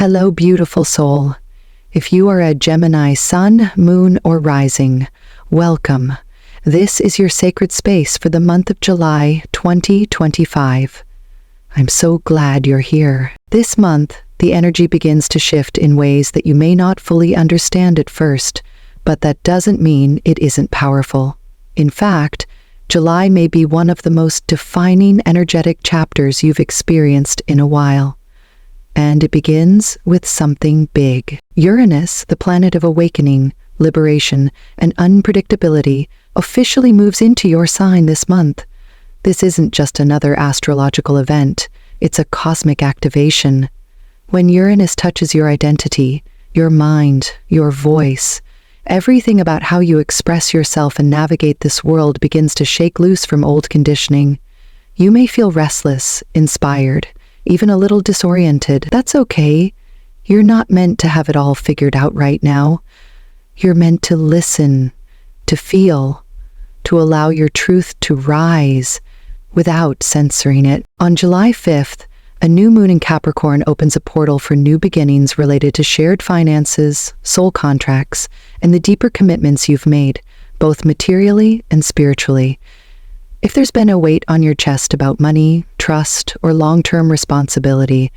Hello, beautiful soul. If you are a Gemini sun, moon, or rising, welcome. This is your sacred space for the month of July 2025. I'm so glad you're here. This month, the energy begins to shift in ways that you may not fully understand at first, but that doesn't mean it isn't powerful. In fact, July may be one of the most defining energetic chapters you've experienced in a while. And it begins with something big. Uranus, the planet of awakening, liberation, and unpredictability, officially moves into your sign this month. This isn't just another astrological event, it's a cosmic activation. When Uranus touches your identity, your mind, your voice, everything about how you express yourself and navigate this world begins to shake loose from old conditioning. You may feel restless, inspired, even a little disoriented. That's okay. You're not meant to have it all figured out right now. You're meant to listen, to feel, to allow your truth to rise without censoring it. On July 5th, a new moon in Capricorn opens a portal for new beginnings related to shared finances, soul contracts, and the deeper commitments you've made, both materially and spiritually. If there's been a weight on your chest about money, trust, or long-term responsibility,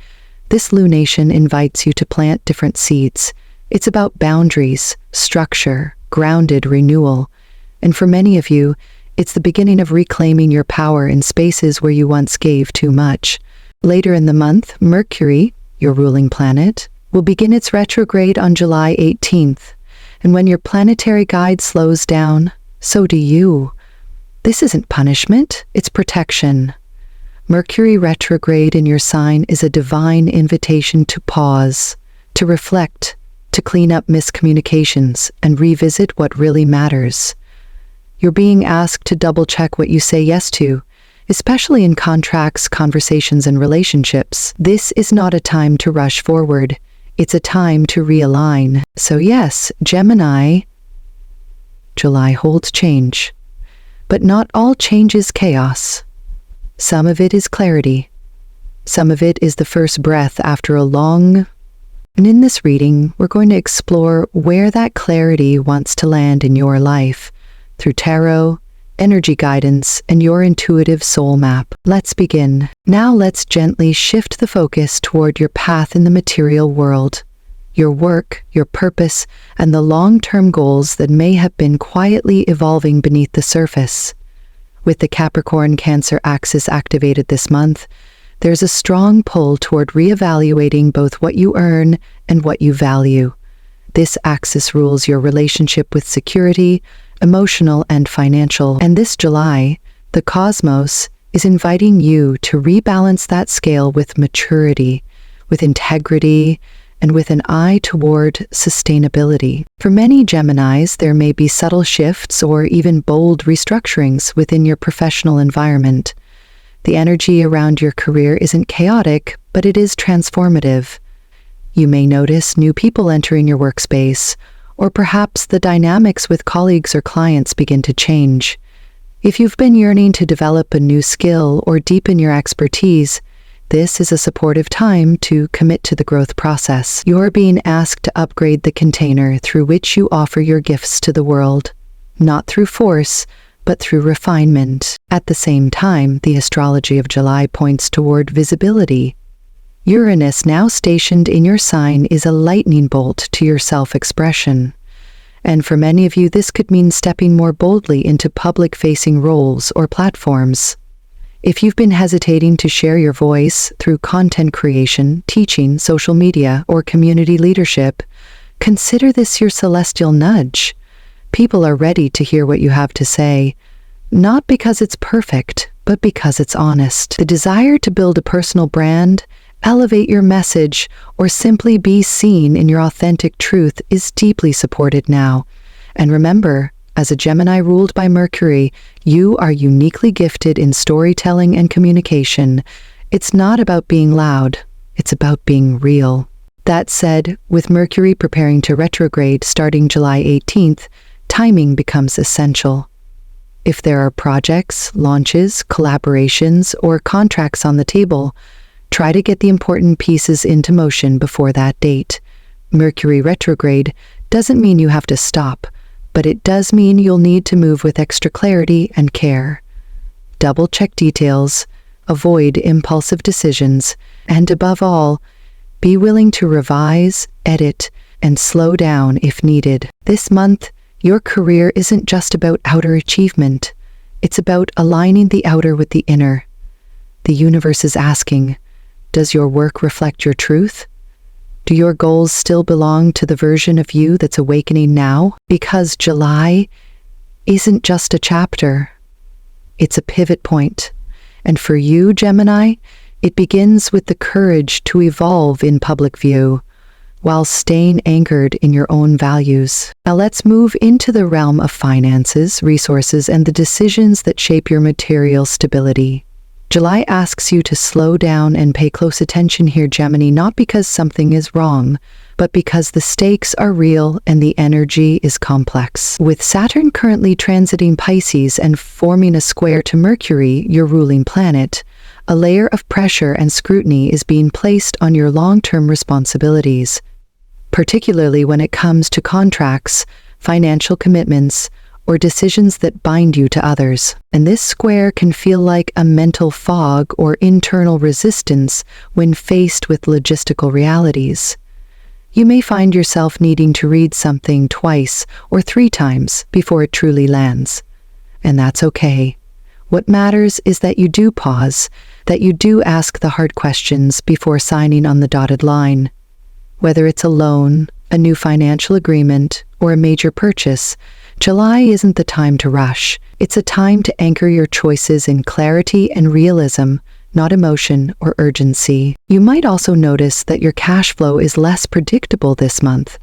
this lunation invites you to plant different seeds. It's about boundaries, structure, grounded renewal. And for many of you, it's the beginning of reclaiming your power in spaces where you once gave too much. Later in the month, Mercury, your ruling planet, will begin its retrograde on July 18th. And when your planetary guide slows down, so do you. This isn't punishment, it's protection. Mercury retrograde in your sign is a divine invitation to pause, to reflect, to clean up miscommunications, and revisit what really matters. You're being asked to double-check what you say yes to, especially in contracts, conversations, and relationships. This is not a time to rush forward. It's a time to realign. So yes, Gemini, July holds change. But not all change is chaos. Some of it is clarity. Some of it is the first breath after a long... And in this reading, we're going to explore where that clarity wants to land in your life through tarot, energy guidance, and your intuitive soul map. Let's begin. Now let's gently shift the focus toward your path in the material world, your work, your purpose, and the long-term goals that may have been quietly evolving beneath the surface. With the Capricorn-Cancer axis activated this month, there's a strong pull toward reevaluating both what you earn and what you value. This axis rules your relationship with security, emotional and financial. And this July, the cosmos is inviting you to rebalance that scale with maturity, with integrity, and with an eye toward sustainability. For many Geminis, there may be subtle shifts or even bold restructurings within your professional environment. The energy around your career isn't chaotic, but it is transformative. You may notice new people entering your workspace, or perhaps the dynamics with colleagues or clients begin to change. If you've been yearning to develop a new skill or deepen your expertise, this is a supportive time to commit to the growth process. You're being asked to upgrade the container through which you offer your gifts to the world, not through force, but through refinement. At the same time, the astrology of July points toward visibility. Uranus, now stationed in your sign, is a lightning bolt to your self-expression. And for many of you, this could mean stepping more boldly into public-facing roles or platforms. If you've been hesitating to share your voice through content creation, teaching, social media, or community leadership, consider this your celestial nudge. People are ready to hear what you have to say, not because it's perfect, but because it's honest. The desire to build a personal brand, elevate your message, or simply be seen in your authentic truth is deeply supported now. And remember, as a Gemini ruled by Mercury, you are uniquely gifted in storytelling and communication. It's not about being loud, it's about being real. That said, with Mercury preparing to retrograde starting July 18th, timing becomes essential. If there are projects, launches, collaborations, or contracts on the table, Try to get the important pieces into motion before that date. Mercury Retrograde doesn't mean you have to stop, but it does mean you'll need to move with extra clarity and care. Double-check details, avoid impulsive decisions, and above all, be willing to revise, edit, and slow down if needed. This month, your career isn't just about outer achievement. It's about aligning the outer with the inner. The universe is asking, does your work reflect your truth? Do your goals still belong to the version of you that's awakening now? Because July isn't just a chapter. It's a pivot point. And for you, Gemini, it begins with the courage to evolve in public view, while staying anchored in your own values. Now let's move into the realm of finances, resources, and the decisions that shape your material stability. July asks you to slow down and pay close attention here, Gemini, not because something is wrong, but because the stakes are real and the energy is complex. With Saturn currently transiting Pisces and forming a square to Mercury, your ruling planet, a layer of pressure and scrutiny is being placed on your long-term responsibilities, particularly when it comes to contracts, financial commitments, or decisions that bind you to others. And this square can feel like a mental fog or internal resistance when faced with logistical realities. You may find yourself needing to read something twice or 3 times before it truly lands. And that's okay. What matters is that you do pause, that you do ask the hard questions before signing on the dotted line. Whether it's a loan, a new financial agreement, or a major purchase, July isn't the time to rush. It's a time to anchor your choices in clarity and realism, not emotion or urgency. You might also notice that your cash flow is less predictable this month.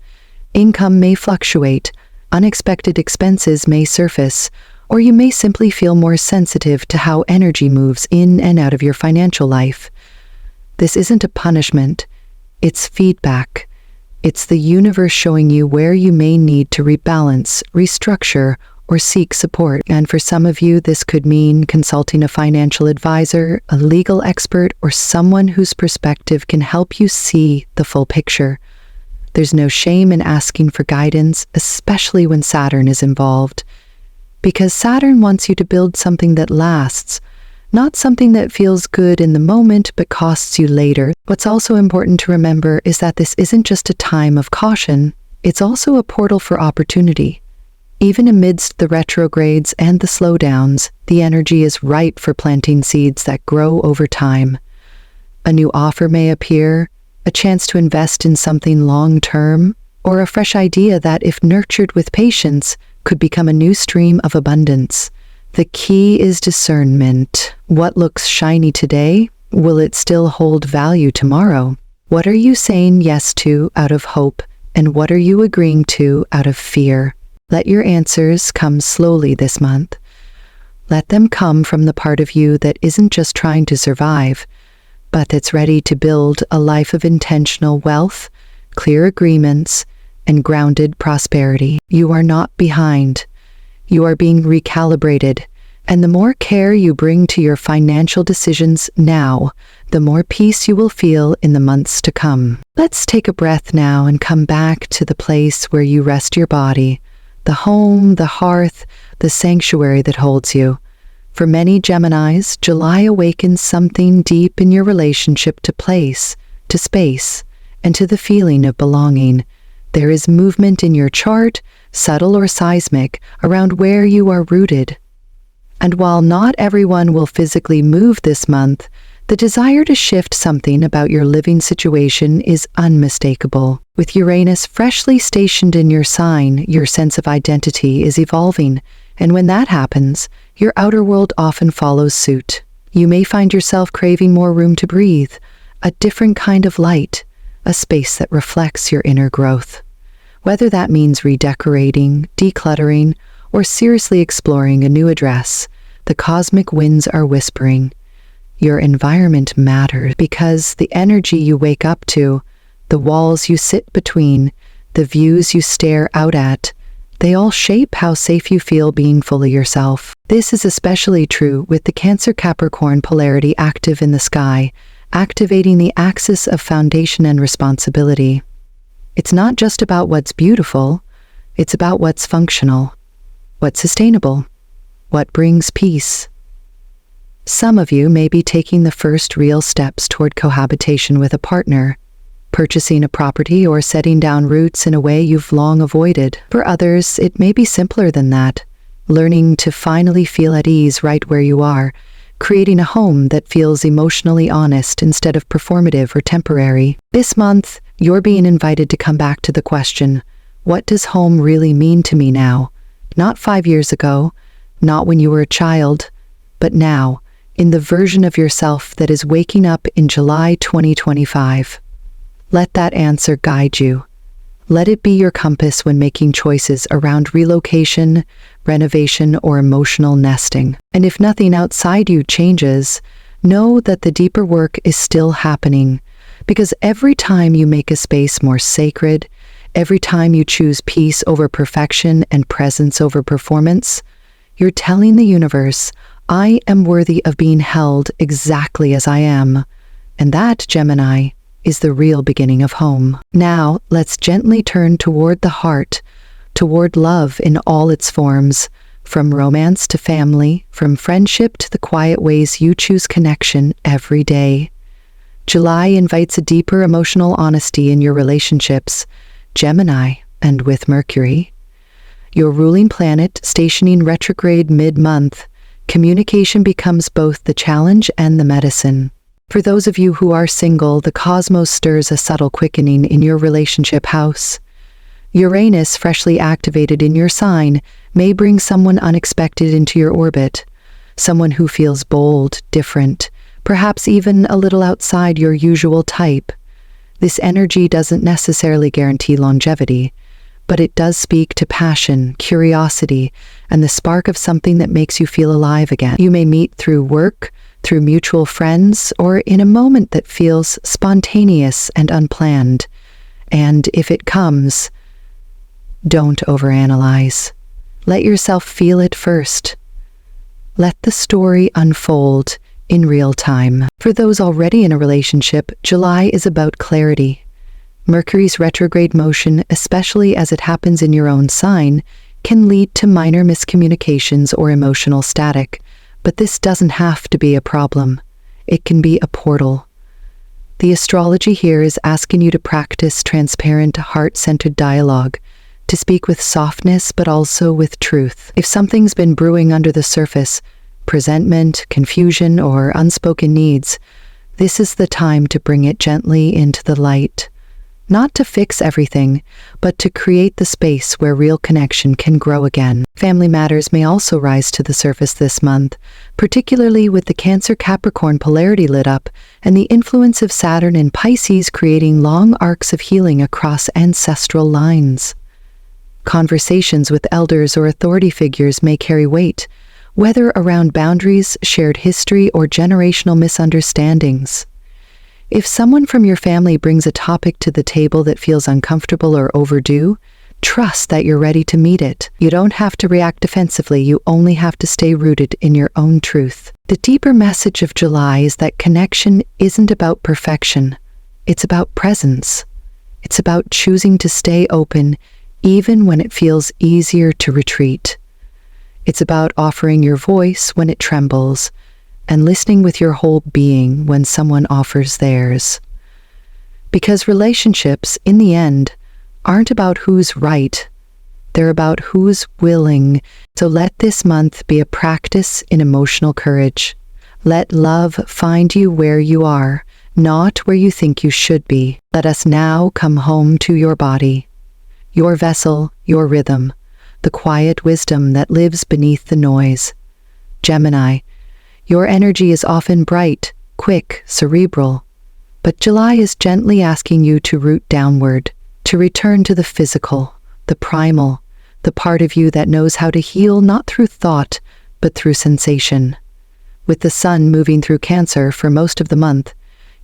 Income may fluctuate, unexpected expenses may surface, or you may simply feel more sensitive to how energy moves in and out of your financial life. This isn't a punishment, it's feedback. It's the universe showing you where you may need to rebalance, restructure, or seek support. And for some of you, this could mean consulting a financial advisor, a legal expert, or someone whose perspective can help you see the full picture. There's no shame in asking for guidance, especially when Saturn is involved, because Saturn wants you to build something that lasts, not something that feels good in the moment but costs you later. What's also important to remember is that this isn't just a time of caution, it's also a portal for opportunity. Even amidst the retrogrades and the slowdowns, the energy is ripe for planting seeds that grow over time. A new offer may appear, a chance to invest in something long-term, or a fresh idea that, if nurtured with patience, could become a new stream of abundance. The key is discernment. What looks shiny today, will it still hold value tomorrow? What are you saying yes to out of hope, and what are you agreeing to out of fear? Let your answers come slowly this month. Let them come from the part of you that isn't just trying to survive, but that's ready to build a life of intentional wealth, clear agreements, and grounded prosperity. You are not behind. You are being recalibrated, and the more care you bring to your financial decisions now, the more peace you will feel in the months to come. Let's take a breath now and come back to the place where you rest your body, the home, the hearth, the sanctuary that holds you. For many Geminis, July awakens something deep in your relationship to place, to space, and to the feeling of belonging. There is movement in your chart, subtle or seismic, around where you are rooted. And while not everyone will physically move this month, the desire to shift something about your living situation is unmistakable. With Uranus freshly stationed in your sign, your sense of identity is evolving, and when that happens, your outer world often follows suit. You may find yourself craving more room to breathe, a different kind of light, a space that reflects your inner growth. Whether that means redecorating, decluttering, or seriously exploring a new address, the cosmic winds are whispering. Your environment matters because the energy you wake up to, the walls you sit between, the views you stare out at, they all shape how safe you feel being fully yourself. This is especially true with the Cancer-Capricorn polarity active in the sky, activating the axis of foundation and responsibility. It's not just about what's beautiful, it's about what's functional, what's sustainable, what brings peace. Some of you may be taking the first real steps toward cohabitation with a partner, purchasing a property or setting down roots in a way you've long avoided. For others, it may be simpler than that, learning to finally feel at ease right where you are, creating a home that feels emotionally honest instead of performative or temporary. This month, you're being invited to come back to the question, what does home really mean to me now? Not 5 years ago, not when you were a child, but now, in the version of yourself that is waking up in July 2025. Let that answer guide you. Let it be your compass when making choices around relocation, renovation, or emotional nesting. And if nothing outside you changes, know that the deeper work is still happening, because every time you make a space more sacred, every time you choose peace over perfection and presence over performance, you're telling the universe, I am worthy of being held exactly as I am. And that, Gemini, is the real beginning of home. Now, let's gently turn toward the heart, toward love in all its forms, from romance to family, from friendship to the quiet ways you choose connection every day. July invites a deeper emotional honesty in your relationships, Gemini, and with Mercury, your ruling planet stationing retrograde mid-month. Communication becomes both the challenge and the medicine. For those of you who are single, the cosmos stirs a subtle quickening in your relationship house. Uranus, freshly activated in your sign, may bring someone unexpected into your orbit, someone who feels bold, different, perhaps even a little outside your usual type. This energy doesn't necessarily guarantee longevity, but it does speak to passion, curiosity, and the spark of something that makes you feel alive again. You may meet through work, through mutual friends, or in a moment that feels spontaneous and unplanned. And if it comes, don't overanalyze. Let yourself feel it first. Let the story unfold in real time. For those already in a relationship, July is about clarity. Mercury's retrograde motion, especially as it happens in your own sign, can lead to minor miscommunications or emotional static, but this doesn't have to be a problem. It can be a portal. The astrology here is asking you to practice transparent, heart-centered dialogue, to speak with softness but also with truth. If something's been brewing under the surface, presentment, confusion, or unspoken needs, this is the time to bring it gently into the light. Not to fix everything, but to create the space where real connection can grow again. Family matters may also rise to the surface this month, particularly with the Cancer-Capricorn polarity lit up and the influence of Saturn in Pisces creating long arcs of healing across ancestral lines. Conversations with elders or authority figures may carry weight, whether around boundaries, shared history, or generational misunderstandings. If someone from your family brings a topic to the table that feels uncomfortable or overdue, trust that you're ready to meet it. You don't have to react defensively, you only have to stay rooted in your own truth. The deeper message of July is that connection isn't about perfection, it's about presence. It's about choosing to stay open even when it feels easier to retreat. It's about offering your voice when it trembles, and listening with your whole being when someone offers theirs. Because relationships, in the end, aren't about who's right, they're about who's willing. So let this month be a practice in emotional courage. Let love find you where you are, not where you think you should be. Let us now come home to your body, your vessel, your rhythm, the quiet wisdom that lives beneath the noise. Gemini, your energy is often bright, quick, cerebral, but July is gently asking you to root downward, to return to the physical, the primal, the part of you that knows how to heal not through thought, but through sensation. With the sun moving through Cancer for most of the month,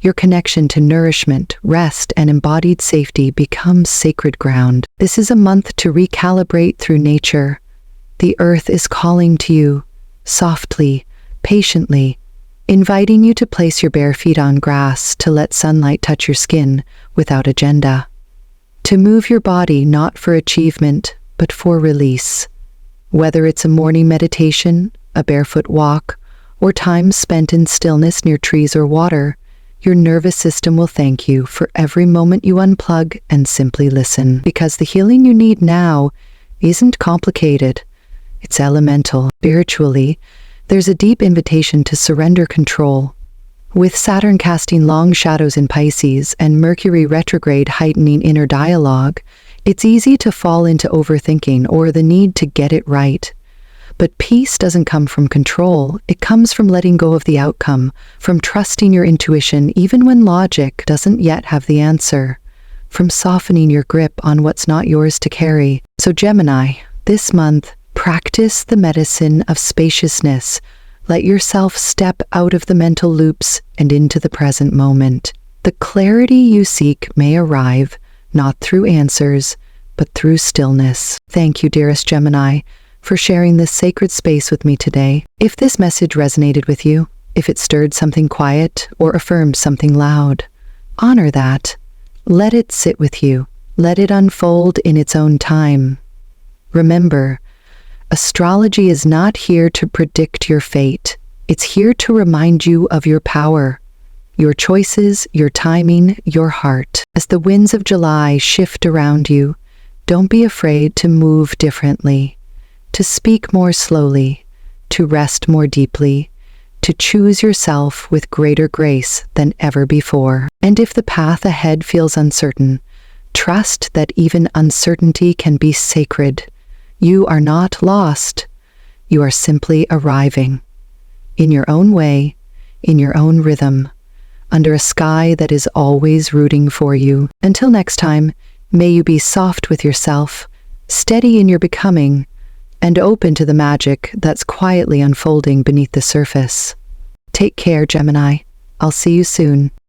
your connection to nourishment, rest, and embodied safety becomes sacred ground. This is a month to recalibrate through nature. The earth is calling to you, softly, patiently, inviting you to place your bare feet on grass to let sunlight touch your skin without agenda. To move your body not for achievement, but for release. Whether it's a morning meditation, a barefoot walk, or time spent in stillness near trees or water, your nervous system will thank you for every moment you unplug and simply listen. Because the healing you need now isn't complicated, it's elemental. Spiritually, there's a deep invitation to surrender control. With Saturn casting long shadows in Pisces and Mercury Retrograde heightening inner dialogue, it's easy to fall into overthinking or the need to get it right. But peace doesn't come from control. It comes from letting go of the outcome, from trusting your intuition even when logic doesn't yet have the answer, from softening your grip on what's not yours to carry. So Gemini, this month, practice the medicine of spaciousness. Let yourself step out of the mental loops and into the present moment. The clarity you seek may arrive, not through answers, but through stillness. Thank you, dearest Gemini, for sharing this sacred space with me today. If this message resonated with you, if it stirred something quiet or affirmed something loud, honor that. Let it sit with you. Let it unfold in its own time. Remember, astrology is not here to predict your fate. It's here to remind you of your power, your choices, your timing, your heart. As the winds of July shift around you, don't be afraid to move differently, to speak more slowly, to rest more deeply, to choose yourself with greater grace than ever before. And if the path ahead feels uncertain, trust that even uncertainty can be sacred. You are not lost. You are simply arriving. In your own way, in your own rhythm, under a sky that is always rooting for you. Until next time, may you be soft with yourself, steady in your becoming, and open to the magic that's quietly unfolding beneath the surface. Take care, Gemini. I'll see you soon.